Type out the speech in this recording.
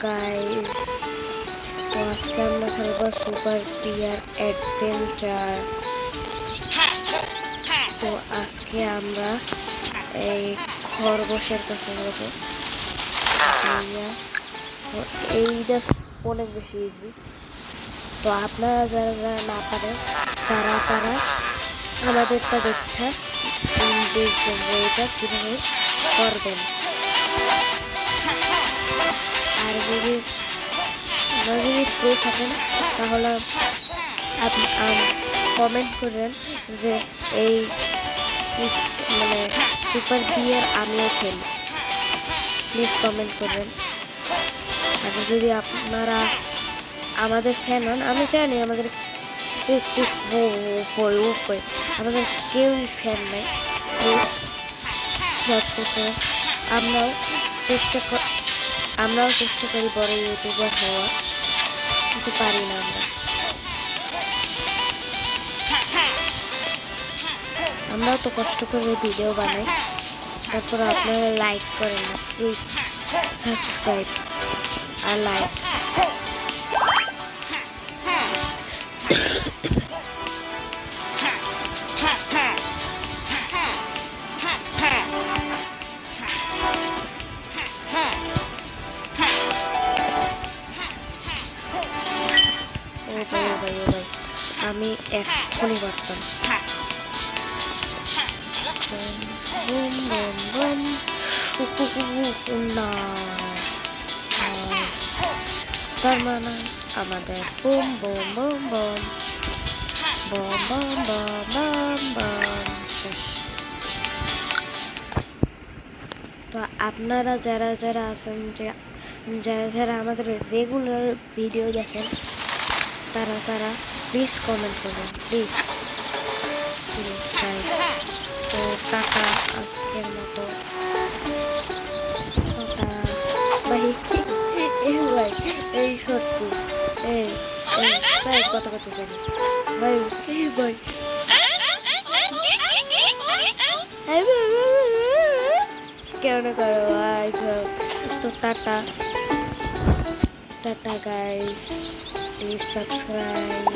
Guys, তো আজকে আমরা খেলবো সুপার টিয়ার অ্যাডভেঞ্চার। তো আজকে আমরা এই খরগোশের কাছে যাবো। তো এইটা অনেক বেশি ইজি। তো আপনারা যারা যারা না পারেন তারা আমাদেরটা দেখা দেখবেন যে এটা কীভাবে করবেন। আর যদি প্রো থাকেন তাহলে আপনি কমেন্ট করেন যে এই মানে সুপার টিয়ার আমিও খেলি, প্লিজ কমেন্ট করবেন। আর যদি আপনারা আমাদের ফ্যান হন, আমি জানি আমাদের আমাদের কেউই ফ্যান নাই, আমরাও চেষ্টা করি বড় ইউটিউবার হওয়া, কিন্তু পারি না আমরাও তো কষ্ট করে ভিডিও বানাই, তারপর আপনারা লাইক করেন না। প্লিজ সাবস্ক্রাইব আর লাইক। ও ভাই আমি এখনই পারতাম। না, তার মানে আমাদের বুম বুম বুম বুম বম বম বম বম বম শেষ। তো আপনারা যারা যারা আছেন, যারা আমাদের রেগুলার ভিডিও দেখেন, তারা প্লিজ কমেন্ট করবেন, প্লিজ। তো টাটা, আজকের মতো ভাই। এই সত্যি ভাই কত জানি ভাই কেমন করো ভাই। তো টাটা গাইস, প্লিজ সাবস্ক্রাইব।